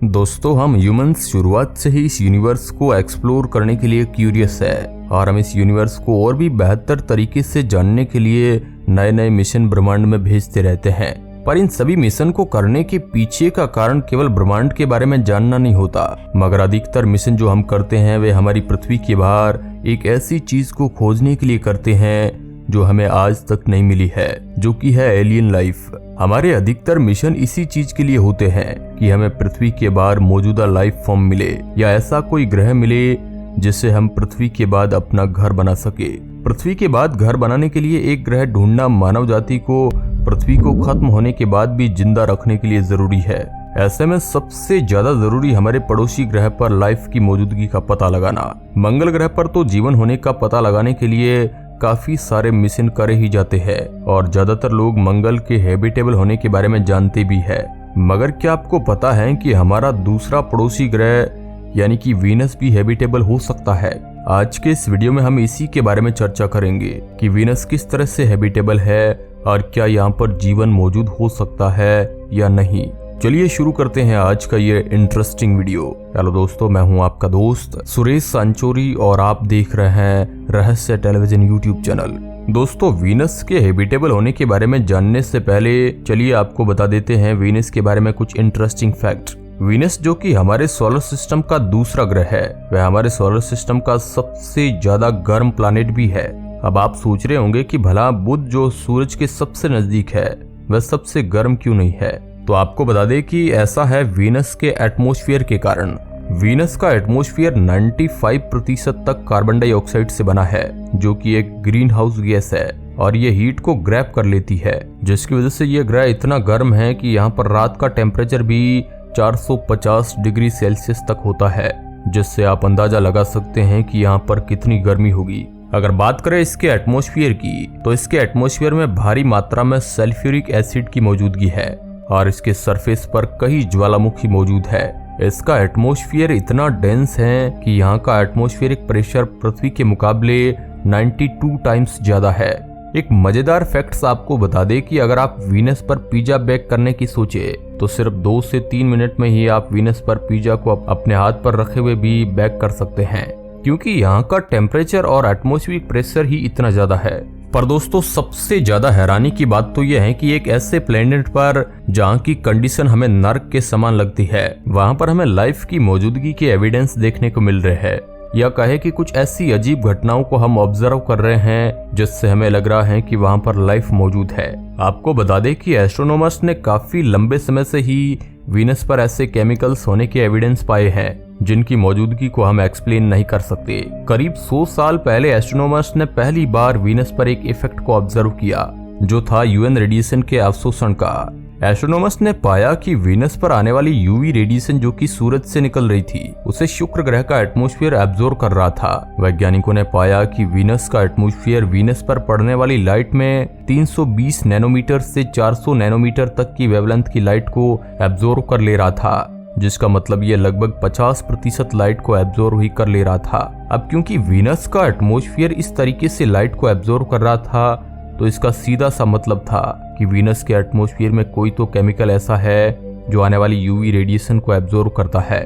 दोस्तों, हम ह्यूमंस शुरुआत से ही इस यूनिवर्स को एक्सप्लोर करने के लिए क्यूरियस है और हम इस यूनिवर्स को और भी बेहतर तरीके से जानने के लिए नए नए मिशन ब्रह्मांड में भेजते रहते हैं। पर इन सभी मिशन को करने के पीछे का कारण केवल ब्रह्मांड के बारे में जानना नहीं होता, मगर अधिकतर मिशन जो हम करते हैं वे हमारी पृथ्वी के बाहर एक ऐसी चीज को खोजने के लिए करते हैं जो हमें आज तक नहीं मिली है, जो कि है एलियन लाइफ। हमारे अधिकतर मिशन इसी चीज के लिए होते हैं कि हमें पृथ्वी के बाहर मौजूदा लाइफ फॉर्म मिले या ऐसा कोई ग्रह मिले जिससे हम पृथ्वी के बाद अपना घर बना सके। पृथ्वी के बाद घर बनाने के लिए एक ग्रह ढूंढना मानव जाति को पृथ्वी को खत्म होने के बाद भी जिंदा रखने के लिए जरूरी है। ऐसे में सबसे ज्यादा जरूरी हमारे पड़ोसी ग्रह पर लाइफ की मौजूदगी का पता लगाना। मंगल ग्रह पर तो जीवन होने का पता लगाने के लिए काफी सारे मिशन करे ही जाते हैं और ज्यादातर लोग मंगल के हैबिटेबल होने के बारे में जानते भी है। मगर क्या आपको पता है कि हमारा दूसरा पड़ोसी ग्रह यानी कि वीनस भी हैबिटेबल हो सकता है? आज के इस वीडियो में हम इसी के बारे में चर्चा करेंगे कि वीनस किस तरह से हैबिटेबल है और क्या यहाँ पर जीवन मौजूद हो सकता है या नहीं। चलिए शुरू करते हैं आज का ये इंटरेस्टिंग वीडियो। हेलो दोस्तों, मैं हूं आपका दोस्त सुरेश सांचोरी और आप देख रहे हैं रहस्य टेलीविजन यूट्यूब चैनल। दोस्तों, वीनस के हैबिटेबल होने के बारे में जानने से पहले चलिए आपको बता देते हैं वीनस के बारे में कुछ इंटरेस्टिंग फैक्ट। वीनस जो कि हमारे सोलर सिस्टम का दूसरा ग्रह है, वह हमारे सोलर सिस्टम का सबसे ज्यादा गर्म प्लैनेट भी है। अब आप सोच रहे होंगे कि भला बुध जो सूरज के सबसे नजदीक है वह सबसे गर्म क्यों नहीं है? तो आपको बता दें कि ऐसा है वीनस के एटमॉस्फेयर के कारण। वीनस का एटमॉस्फेयर 95% तक कार्बन डाइऑक्साइड से बना है, जो कि एक ग्रीन हाउस गैस है और ये हीट को ग्रैब कर लेती है, जिसकी वजह से ये ग्रह इतना गर्म है कि यहाँ पर रात का टेम्परेचर भी 450 डिग्री सेल्सियस तक होता है, जिससे आप अंदाजा लगा सकते हैं कि यहाँ पर कितनी गर्मी होगी। अगर बात करें इसके एटमॉस्फेयर की, तो इसके एटमॉस्फेयर में भारी मात्रा में सल्फ्यूरिक एसिड की मौजूदगी है और इसके सरफेस पर कई ज्वालामुखी मौजूद है। इसका एटमॉस्फेयर इतना डेंस है कि यहाँ का एटमॉस्फेरिक प्रेशर पृथ्वी के मुकाबले 92 टाइम्स ज्यादा है। एक मजेदार फैक्ट्स आपको बता दें कि अगर आप वीनस पर पिज्जा बेक करने की सोचे तो सिर्फ 2 से 3 मिनट में ही आप वीनस पर पिज्जा को अपने हाथ पर रखे हुए भी बेक कर सकते हैं, क्योंकि यहाँ का टेम्परेचर और एटमॉस्फेरिक प्रेशर ही इतना ज्यादा है। पर दोस्तों, सबसे ज्यादा हैरानी की बात तो यह है कि एक ऐसे प्लेनेट पर जहाँ की कंडीशन हमें नर्क के समान लगती है, वहाँ पर हमें लाइफ की मौजूदगी के एविडेंस देखने को मिल रहे हैं, या कहे कि कुछ ऐसी अजीब घटनाओं को हम ऑब्जर्व कर रहे हैं जिससे हमें लग रहा है कि वहाँ पर लाइफ मौजूद है। आपको बता दें कि एस्ट्रोनॉमर्स ने काफी लंबे समय से ही वीनस पर ऐसे केमिकल्स होने के एविडेंस पाए हैं जिनकी मौजूदगी को हम एक्सप्लेन नहीं कर सकते। करीब 100 साल पहले एस्ट्रोनॉमर्स ने पहली बार वीनस पर एक इफेक्ट को ऑब्जर्व किया, जो था यूएन रेडिएशन के अवशोषण का। एस्ट्रोनॉमर्स ने पाया कि वीनस पर आने वाली यूवी रेडिएशन जो कि सूरज से निकल रही थी, उसे शुक्र ग्रह का एटमॉस्फेयर एब्जॉर्ब कर रहा था। वैज्ञानिकों ने पाया कि वीनस का एटमॉस्फेयर वीनस पर पड़ने वाली लाइट में 320 नैनोमीटर से 400 नैनोमीटर तक की वेवलेंथ की लाइट को एब्जॉर्ब कर ले रहा था, जिसका मतलब ये लगभग 50% लाइट को एब्जॉर्ब ही कर ले रहा था। अब क्योंकि वीनस का एटमॉस्फेयर इस तरीके से लाइट को एब्जॉर्ब कर रहा था, तो इसका सीधा सा मतलब था कि वीनस के एटमॉस्फेयर में कोई तो केमिकल ऐसा है जो आने वाली यूवी रेडिएशन को एब्जॉर्ब करता है।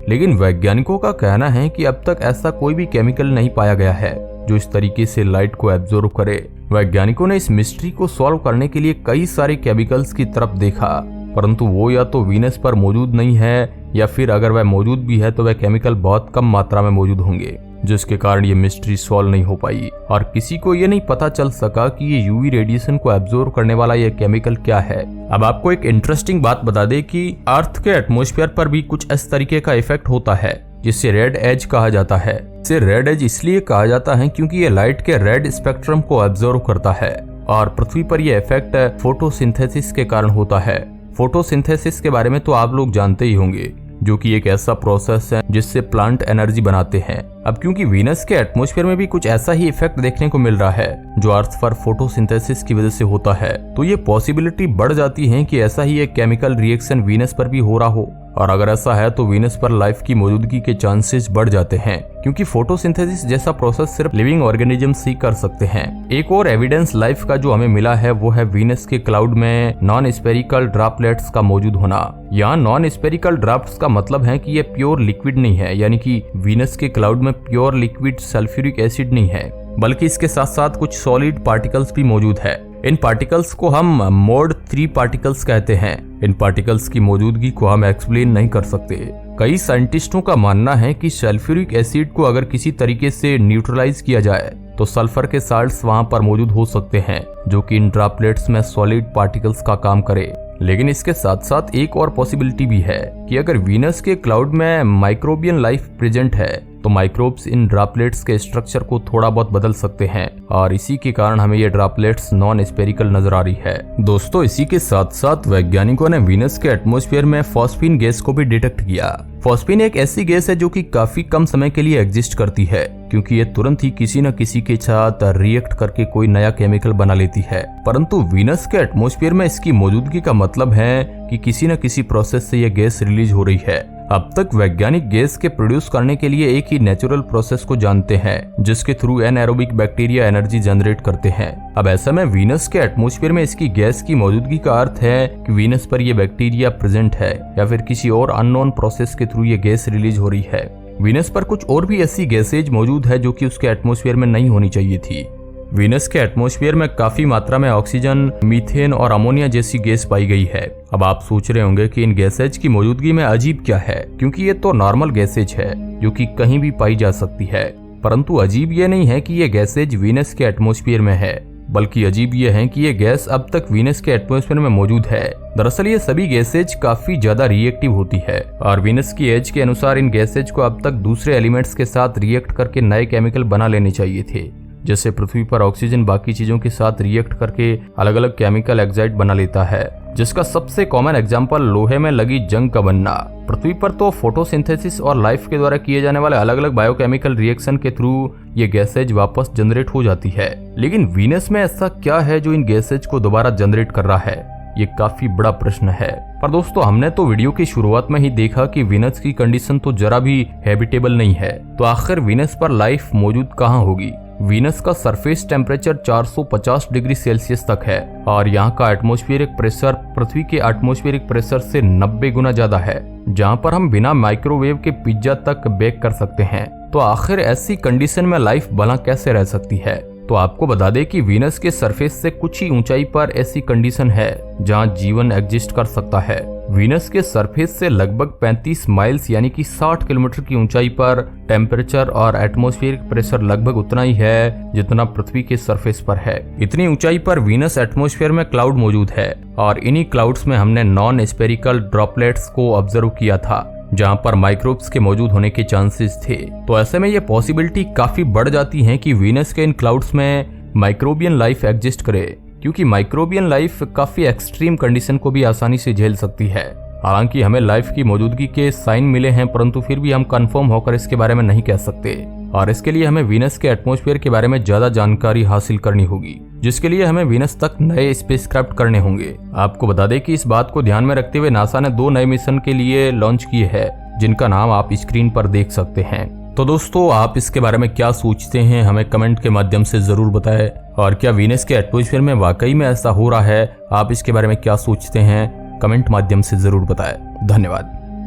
लेकिन वैज्ञानिकों का कहना है कि अब तक ऐसा कोई भी केमिकल नहीं पाया गया है जो इस तरीके से लाइट को एब्जॉर्ब करे। वैज्ञानिकों ने इस मिस्ट्री को सॉल्व करने के लिए कई सारे केमिकल्स की तरफ देखा, परंतु वो या तो वीनस पर मौजूद नहीं है या फिर अगर वह मौजूद भी है तो वह केमिकल बहुत कम मात्रा में मौजूद होंगे, जिसके कारण ये मिस्ट्री सॉल्व नहीं हो पाई और किसी को ये नहीं पता चल सका कि ये यूवी रेडिएशन को एब्जॉर्ब करने वाला ये केमिकल क्या है। अब आपको एक इंटरेस्टिंग बात बता दें कि अर्थ के एटमॉस्फेयर पर भी कुछ इस तरीके का इफेक्ट होता है जिसे रेड एज कहा जाता है। इसे रेड एज इसलिए कहा जाता है क्योंकि ये लाइट के रेड स्पेक्ट्रम को एब्जॉर्ब करता है और पृथ्वी पर यह इफेक्ट फोटोसिंथेसिस के कारण होता है। फोटोसिंथेसिस के बारे में तो आप लोग जानते ही होंगे, जो कि एक ऐसा प्रोसेस है जिससे प्लांट एनर्जी बनाते हैं। अब क्योंकि वीनस के एटमॉस्फेयर में भी कुछ ऐसा ही इफेक्ट देखने को मिल रहा है जो अर्थ पर फोटोसिंथेसिस की वजह से होता है, तो ये पॉसिबिलिटी बढ़ जाती है कि ऐसा ही एक केमिकल रिएक्शन वीनस पर भी हो रहा हो। और अगर ऐसा है तो वीनस पर लाइफ की मौजूदगी के चांसेस बढ़ जाते हैं, क्योंकि फोटोसिंथेसिस जैसा प्रोसेस सिर्फ लिविंग ऑर्गेनिजम्स ही कर सकते हैं। एक और एविडेंस लाइफ का जो हमें मिला है वो है वीनस के क्लाउड में नॉन स्पेरिकल ड्रॉपलेट्स का मौजूद होना। यहाँ नॉन स्पेरिकल ड्रॉप्स का मतलब है कि ये प्योर लिक्विड नहीं है, यानी कि वीनस के क्लाउड में प्योर लिक्विड सल्फ्यूरिक एसिड नहीं है, बल्कि इसके साथ साथ कुछ सॉलिड पार्टिकल्स भी मौजूद है। इन पार्टिकल्स को हम मोड 3 पार्टिकल्स कहते हैं। इन पार्टिकल्स की मौजूदगी को हम एक्सप्लेन नहीं कर सकते। कई साइंटिस्टों का मानना है कि सल्फ्यूरिक एसिड को अगर किसी तरीके से न्यूट्रलाइज किया जाए तो सल्फर के साल्ट्स वहां पर मौजूद हो सकते हैं, जो कि इन ड्रॉपलेट्स में सॉलिड पार्टिकल्स का काम करे। लेकिन इसके साथ साथ एक और पॉसिबिलिटी भी है कि अगर वीनस के क्लाउड में माइक्रोबियन लाइफ प्रेजेंट है तो माइक्रोब्स इन ड्रॉपलेट्स के स्ट्रक्चर को थोड़ा बहुत बदल सकते हैं, और इसी के कारण हमें ये ड्रॉपलेट्स नॉन स्पेरिकल नजर आ रही है। दोस्तों, इसी के साथ साथ वैज्ञानिकों ने वीनस के एटमॉस्फेयर में फॉस्फीन गैस को भी डिटेक्ट किया। फॉस्फीन एक ऐसी गैस है जो कि काफी कम समय के लिए एग्जिस्ट करती है, क्योंकि ये तुरंत ही किसी न किसी के साथ रिएक्ट करके कोई नया केमिकल बना लेती है। परंतु वीनस के एटमॉस्फेयर में इसकी मौजूदगी का मतलब है कि किसी न किसी प्रोसेस से यह गैस रिलीज हो रही है। अब तक वैज्ञानिक गैस के प्रोड्यूस करने के लिए एक ही नेचुरल प्रोसेस को जानते हैं, जिसके through anaerobic bacteria energy generate करते हैं। अब ऐसा में वीनस के एटमॉस्फेयर में इसकी गैस की मौजूदगी का अर्थ है कि वीनस पर यह बैक्टीरिया प्रेजेंट है, या फिर किसी और अननोन प्रोसेस के थ्रू ये गैस रिलीज हो रही है। वीनस पर कुछ और भी ऐसी गैसेज मौजूद है जो कि उसके एटमॉस्फेयर में नहीं होनी चाहिए थी। वीनस के एटमॉस्फेयर में काफी मात्रा में ऑक्सीजन, मीथेन और अमोनिया जैसी गैस पाई गई है। अब आप सोच रहे होंगे कि इन गैसेज की मौजूदगी में अजीब क्या है, क्योंकि ये तो नॉर्मल गैसेज है जो कि कहीं भी पाई जा सकती है। परंतु अजीब ये नहीं है कि ये गैसेज वीनस के एटमॉस्फेयर में है, बल्कि अजीब ये है कि ये गैस अब तक वीनस के एटमॉस्फेयर में मौजूद है। दरअसल ये सभी गैसेज काफी ज्यादा रिएक्टिव होती है, और वीनस की एज के अनुसार इन गैसेज को अब तक दूसरे एलिमेंट्स के साथ रिएक्ट करके नए केमिकल बना लेने चाहिए थे। जैसे पृथ्वी पर ऑक्सीजन बाकी चीजों के साथ रिएक्ट करके अलग अलग केमिकल एक्साइड बना लेता है, जिसका सबसे कॉमन एग्जांपल लोहे में लगी जंग का बनना। पृथ्वी पर तो फोटोसिंथेसिस और लाइफ के द्वारा किए जाने वाले अलग अलग बायोकेमिकल रिएक्शन के थ्रू ये गैसेज वापस जनरेट हो जाती है। लेकिन वीनस में ऐसा क्या है जो इन गैसेज को दोबारा जनरेट कर रहा है, ये काफी बड़ा प्रश्न है। पर दोस्तों, हमने तो वीडियो की शुरुआत में ही देखा कि वीनस की कंडीशन तो जरा भी हैबिटेबल नहीं है, तो आखिर वीनस पर लाइफ मौजूद कहाँ होगी? वीनस का सरफेस टेम्परेचर 450 डिग्री सेल्सियस तक है, और यहाँ का एटमॉस्फेरिक प्रेशर पृथ्वी के एटमॉस्फेरिक प्रेशर से 90 गुना ज्यादा है, जहाँ पर हम बिना माइक्रोवेव के पिज्जा तक बेक कर सकते हैं। तो आखिर ऐसी कंडीशन में लाइफ भला कैसे रह सकती है? तो आपको बता दें कि वीनस के सरफेस से कुछ ही ऊंचाई पर ऐसी कंडीशन है जहां जीवन एग्जिस्ट कर सकता है। वीनस के सरफेस से लगभग 35 माइल्स यानी कि 60 किलोमीटर की ऊंचाई पर टेम्परेचर और एटमॉस्फेरिक प्रेशर लगभग उतना ही है जितना पृथ्वी के सरफेस पर है। इतनी ऊंचाई पर वीनस एटमॉस्फेयर में क्लाउड मौजूद है, और इन्हीं क्लाउड्स में हमने नॉन स्पेरिकल ड्रॉपलेट्स को ऑब्जर्व किया था, जहां पर माइक्रोब्स के मौजूद होने के चांसेस थे। तो ऐसे में ये पॉसिबिलिटी काफी बढ़ जाती है कि वीनस के इन क्लाउड्स में माइक्रोबियन लाइफ एग्जिस्ट करे, क्योंकि माइक्रोबियन लाइफ काफी एक्सट्रीम कंडीशन को भी आसानी से झेल सकती है। हालांकि हमें लाइफ की मौजूदगी के साइन मिले हैं, परंतु फिर भी हम कंफर्म होकर इसके बारे में नहीं कह सकते, और इसके लिए हमें वीनस के एटमॉस्फेयर के बारे में ज्यादा जानकारी हासिल करनी होगी, जिसके लिए हमें वीनस तक नए स्पेसक्राफ्ट करने होंगे। आपको बता दें कि इस बात को ध्यान में रखते हुए नासा ने 2 नए मिशन के लिए लॉन्च किए हैं, जिनका नाम आप स्क्रीन पर देख सकते हैं। तो दोस्तों, आप इसके बारे में क्या सोचते हैं, हमें कमेंट के माध्यम से जरूर बताएं। और क्या वीनस के एटमॉस्फेयर में वाकई में ऐसा हो रहा है? आप इसके बारे में क्या सोचते हैं, कमेंट माध्यम से जरूर बताएं। धन्यवाद।